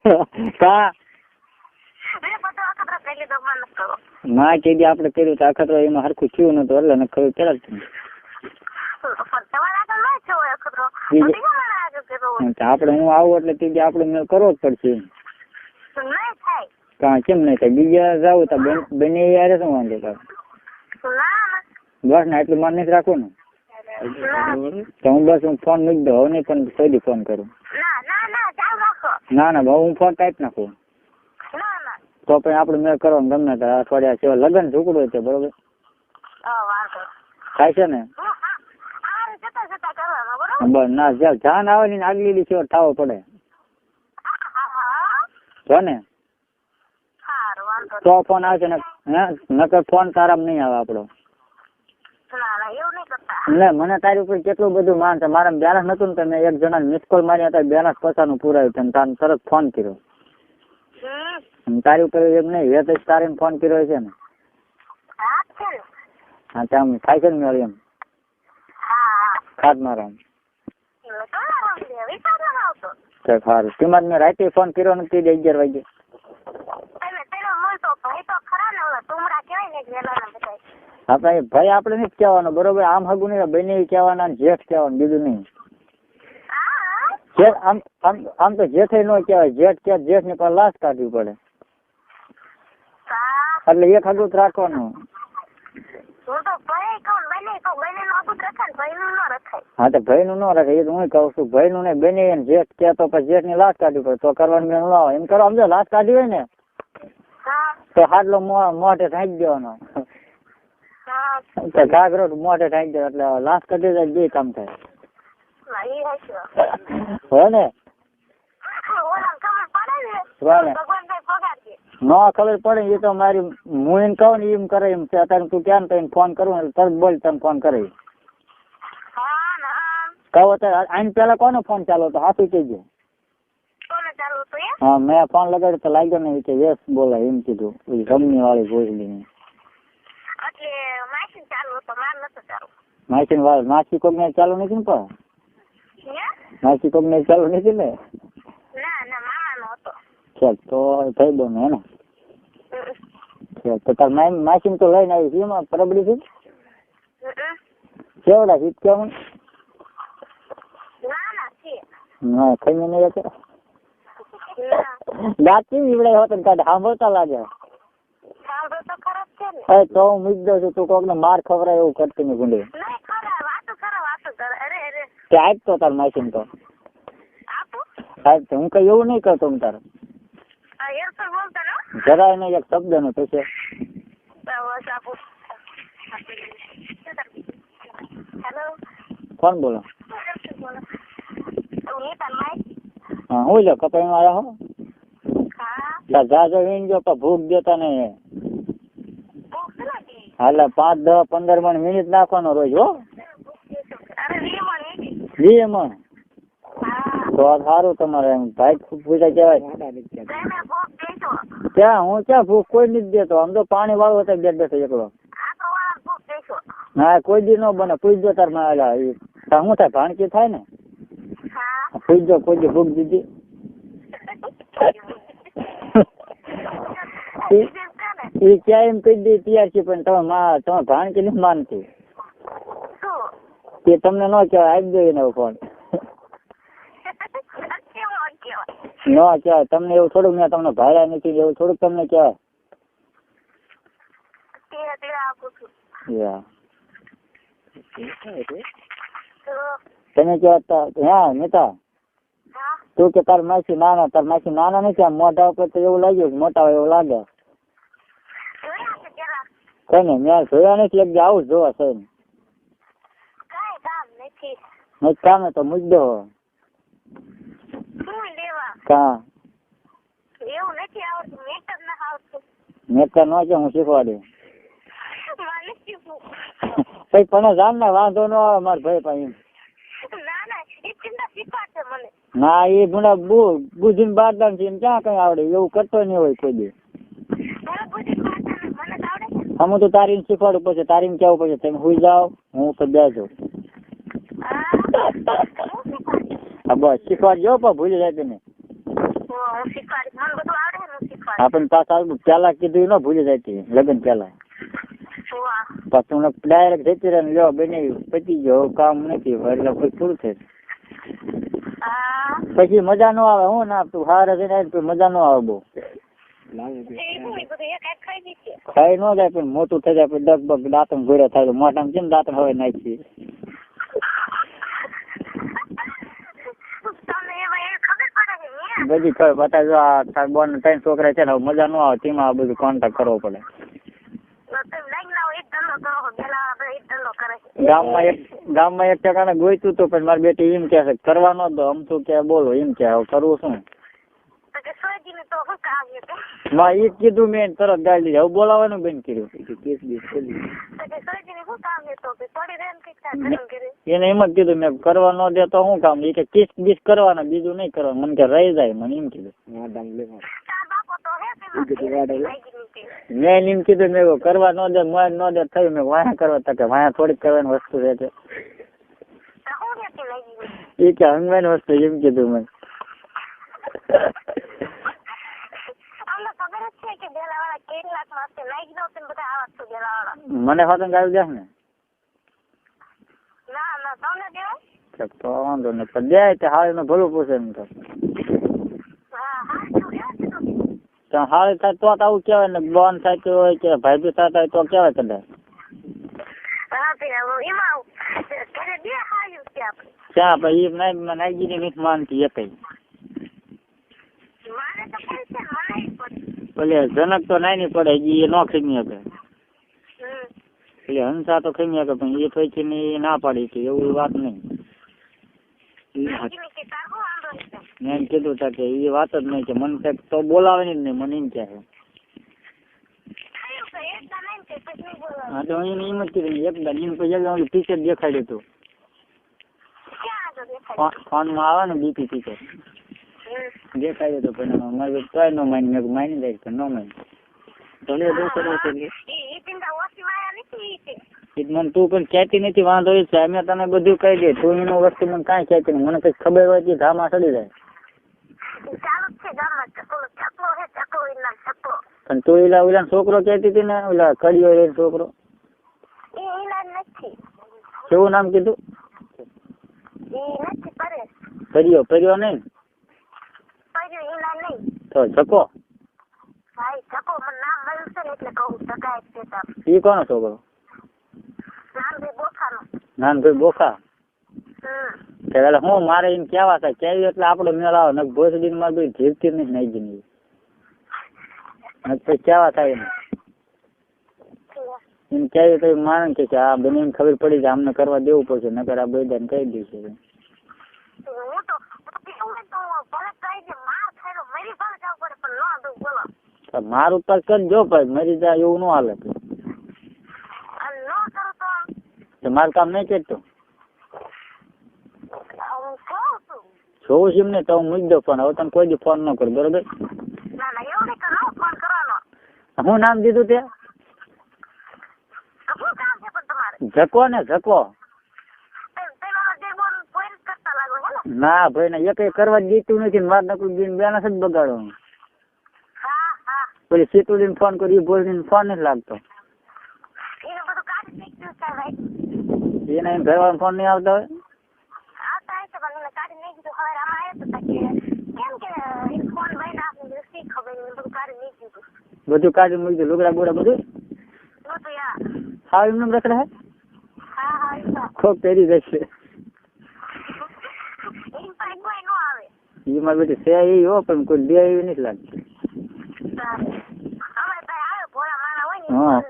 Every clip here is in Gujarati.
કા ના કીધી આપણે કર્યું તો અખતરો એમાં હરખું થયું નતું એટલે ને ખબર પેલા આપણે હું આવું એટલે કીધી આપણે મેં કરવો જ પડશે. કેમ નહીં થાય બીજા જાવ તો બને યાર શું વાંધો તાર બસ ને એટલું માન નથી રાખવું ને તો હું બસ હું ફોન મૂકી દઉં હવે નહીં પણ કોઈ ફોન કરું. ના ના ભાઈ હું ફોન ટાઈપ નાખું તો પણ આપણે મેં કરવાનું ગમે તો અઠવાડિયા સિવાય લગ્ન ઝૂકડું છે બરોબર થાય છે ને બસ ના જાન આવે ને આગલી દી સિવાય થાવો પડે તો ને તો ફોન આવશે ને હે નકર ફોન તારામાં નહીં આવે આપણો. એટલે મને તારી ઉપર કેટલું બધું માન છે. મારા બેલેન્સ નતું ને તમે એક જણા મિસ કોલ માર્યા હતા બેલેન્સ પચાસનું પૂરાયું છે તારે તરત ફોન કર્યો. તારી ઉપર એમ નહીં વેત તારે ફોન કર્યો છે ને હા ત્યાં થાય છે ને મેળ એમ ખાટ મારા સારું તેમાં મેં રાતે ફોન કર્યો નથી 11 વાગે. આપણે ભાઈ આપણે નથી કહેવાનું બરોબર આમ હગું નહીં બને કહેવાના જેઠ કહેવાનું બીજું નહીં. આમ તો જેઠે ન કહેવાય જેઠ કે જેઠ ને પણ લાશ કાઢવી પડે એટલે એક હગું જ રાખવાનું. હા તો ભાઈ નું ન રાખે એ તો હું કહું છું ભાઈ નું ને બને જેઠ કે તો પછી જેઠ ની લાશ કાઢવી પડે તો કરવાનું મેં ન આવે એમ કરો સમજો લાશ કાઢવી હોય ને તો હાડલો મોઢે ઢાંકી દેવાનો ઘાઘરો મોઢે ઢાંકી દેવાનો એટલે લાશ કાઢી જાય બે કામ થાય હો ને ન ખબર પડે એ તો મારી હું એને કહું ને એમ કરે એમ છે અત્યારે તું ક્યાં તો ફોન કરું એટલે તરત બોલ તમે ફોન કરે કહો અત્યારે આને પેલા કોનો ફોન ચાલો તો હાથું કહેજે. હા મેં ફોન લગાડ્યો તો લાગ્યો ને કે યસ બોલાય એમ કીધું કંપની વાળી ભોજડી માસી વાળ માસી કોક ને ચાલુ નથી ને પણ માસી કોક ને ચાલુ નથી ને ચાલ તો થઈ દો ને હે ને તો તાર માસી તો લઈને આવી છે એમાં પરબડી છે કેવડા છે કેવું ના ખાઈ નહીં જતો દાંત કેવી નીવડાય હોત ને કાઢે સાંભળતા લાગે તો હું મૂકી દઉં છું તું કોક ને માર ખવડાય એવું કરતી નહીં ગુંડી તે આજ તો તાર માસી તો આજ તો હું કઈ એવું નહીં કરતો હું તારે જરાય નહીં એક શબ્દ નો પછી કોણ બોલો હા હું લો કપાઈ માં આવ્યા હો જાજો વીણ ગયો પણ ભૂખ દેતા નહીં હાલે 5, 10, 15 મિનિટ નાખવાનો રોજ હો 20 મણ તો સારું તમારે ભાઈ પૂછા કહેવાય ક્યાં હું ક્યાં ભૂખ કોઈ નથી દેતો આમ તો પાણી વાળો હતો બેઠ બેઠો એકલો હા કોઈ દી ન બને પૂછજો તાર માં શું થાય ભાણકી થાય ને પૂછજો કોઈ દી ભૂખ દીધી એ ક્યાં એમ કહી દે તૈયાર છે પણ તમે ભાણકી નથી માનતી એ તમને ન કહેવાય આપી દો એને ફોન ન કહેવાય તમને એવું થોડુંક મેં તમને ભાડ્યા નથી એવું થોડુંક તમને કહેવાય તમે કહેવા હા નેતા તું કે તાર માસી નાના નથી આમ મોઢા ઉપર તો એવું લાગ્યું મોટા હોય એવું લાગે કઈ ને મેં જોયા નથી એક આવું જોવા છે નહીં કામ તો મુદ્દો કા મેટર ન છે હું શીખવાડે કઈ પણ જાણ ને વાંધો ન આવે મારા ભાઈ પાસે ના એ ગુના બુદ્ધિ બારદાન છે ક્યાં કઈ આવડે એવું કરતો નહીં હોય કોઈ દી હું તો તારીને શીખવાડું પછી તારીને કેવું પછી તમે સુઈ જાઓ હું ઉપર બેસજો હા બસ શીખવાડજો પણ ભૂલી જાય તમે આપણને પાછા પેલા કીધું ન ભૂલી જાય લગ્ન પેલા પાછું ડાયરેક્ટ જતી રહે લ્યો બનાવ્યું પતી ગયો કામ નથી એટલે પછી પૂરું થાય પછી મજા ન આવે હું ના તું હારે જઈને મજા ન આવે બહુ ખાઈ ન જાય પણ મોટું થઈ જાય પછી દગબગ દાંતણ ઘોડે થાય મોઢામાં કેમ દાંતણ હવે નાખી બધી ખબર બતાવજો આ તાર બોન 3 છોકરા છે ને મજા ન આવે તેમાં આ બધું કોન્ટેક્ટ કરવો પડે ગામમાં એક ટકાને ગોઈતું તો પણ મારી બેટી એમ કે છે કરવા નો દો આમ તો કે બોલો એમ કે કરવું શું માં ઈ કીધું મેં તરત ગાડી દીધી હવે બોલાવાનું બંધ કર્યું એને એમ જ કીધું મેં કરવા ન દે તો શું કામ એ કે કિસ બીસ કરવાના બીજું નહીં કરવાનું મને કે રહી જાય મને એમ કીધું મેં એમ કીધું મેં કરવા ન દે મોય ન દે થયું મેં વાયા કરવા તકે વાયા થોડીક કરવાની વસ્તુ રહે છે એ કે હંગવાની વસ્તુ એમ કીધું મેં મને હોતું ગાવી દે ને તો વાંધો નહીં પણ દે તે હાળી નું ભલું પૂછે એમ તો હાળી થાય તો આવું કેવાય ને બોન થતું હોય કે ભાઈ બી થતા હોય તો કેવાય કદાચ ક્યાં ભાઈ નાઈજી ની નથી માનતી એ કઈ ભલે જનક તો નાની પડે એ ન ખીમી શકે એટલે હંસા તો ખીમી શકે પણ એ પછી ની ના પાડી કે એવું વાત નહીં મેં કીધું તા કે એ વાત જ નહીં કે મને કઈક તો બોલાવે નહીં મને એમ કે હા તો એને એમ જ કીધું એકદમ એમ પછી ટીચર દેખાડ્યું હતું ફોનમાં આવે ને બીપી ટીચર દેખાડ્યું હતું પણ મારે તોય ન માની મેં માની જાય પણ ન માની મને તું પણ કહેતી નથી વાંધો એ છે અમે તને બધું કહી દે તું એનું વસ્તુ મને કાંઈ કહેતી નહીં મને કઈ ખબર હોય કે ધામા ચડી જાય પણ તું ઓલા છોકરો કહેતી હતી ને ઓલા કડિયો છોકરો કેવું નામ કીધું કર્યો નહીં તો જકો ઈ કોનો છોકરો નાનભાઈ બોખા એટલે હું મારે એમ કેવા થાય કેવી એટલે આપડે મેળ આવે ને ભોસડી માં બી જીવતી નહીં નાઈ ગઈ પછી કેવા થાય એમ કેવી તો માને કે આ બને એમ ખબર પડી જાય અમને કરવા દેવું પડશે નકર આ બધાને કહી દઈશું મારું ઉપર કરજો ભાઈ મરી જાય એવું ન હાલે મારું કામ નહીં કરતો જોઉં છું એમને તો હું મૂકી દઉં ફોન હવે તને કોઈ દી ફોન ન કરું બરોબર શું નામ દીધું તે જકો ને જકો ના ભાઈ ને એક કરવા દીધું નથી મારે નકરું બેન બેનસ જ બગાડો પછી સીતુડીને ફોન કરી બોલીને ફોન નથી લાગતો એને એમ ઘરવાળા ફોન નહીં આવતા હોય બધું કાઢી મૂકી દે લુગડા બોડા બધું હા એમને રખડે હે ખોખ પહેરી જશે એમાં બેટી છે એ હો પણ કોઈ દે એવી નથી લાગતી હા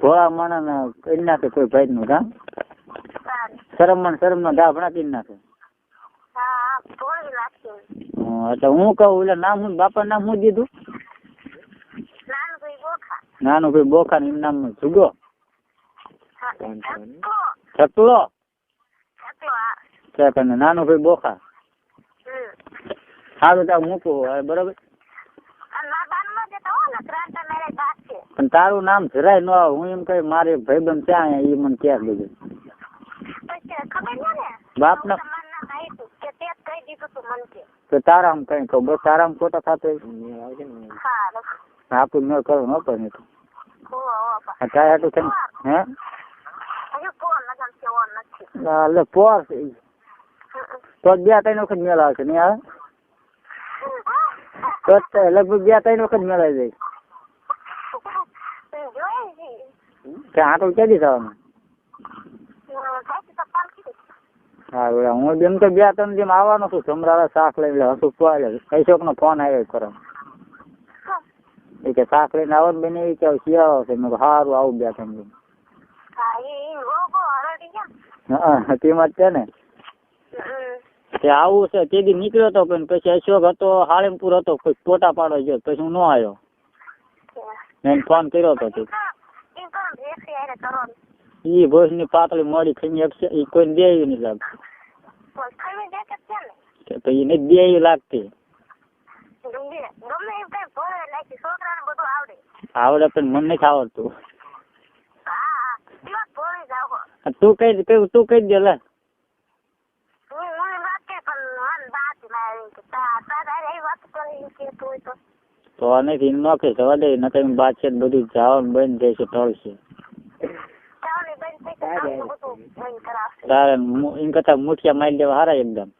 ભોળા માણસ ને કરી નાખે કોઈ ભાઈ નું કામ શરમ નો ડાભ ના કરી નાખે એટલે હું કહું એટલે નામ હું બાપા નામ શું દીધું નાનું ભાઈ બોખા એમ નામ જુગો ચકલો નાનું ભાઈ બોખા સારું ત્યાં મૂકવું હવે બરોબર પણ તારું નામ જરાય ન આવે હું એમ કઈ મારે ભાઈબંધ ત્યાં એ મને ક્યાં બધું બાપ ના તો તારામ કઈ કહું બસ તારામ ખોટા થતો આપણું મેળ કરો ન પડે નહીં તો તારે હાટું થઈને હે એટલે પોર તો જ 2-3 વખત મેળ આવશે નહીં આવે તો જ લગભગ 2-3 વખત મેળાઈ જાય કે આટલું ક્યાંથી થવાનું હા હું જેમ તો 2-3 જેમ આવવાનો છું સમરાળા શાક લઈને હસું પોવાય કઈશોક નો ફોન આવ્યો કરો એ કે શાક લઈને આવો ને બેન એ કે શિયાળો છે મેં સારું આવું 2-3 દિન હા તેમાં જ છે ને તે આવું છે તે દી નીકળ્યો હતો પણ પછી અશોક હતો હાળીમપુર હતો કોઈ ફોટા પાડવા ગયો પછી હું ન આવ્યો મેં ફોન કર્યો હતો તે ઈ ભોજ ની પાતળી મોડી ખાઈ એ કોઈ દે નહીં લાગતું પછી એને દે લાગતી આવડે પણ મને નથી આવડતું તું કઈ દે લે તો નથી નોખી જવા દે નકર બાદ છે બધું જવાનું બંધ જાય છે ઢળશે તારે એમ કરતા મુઠિયા મારી દેવા હારા એકદમ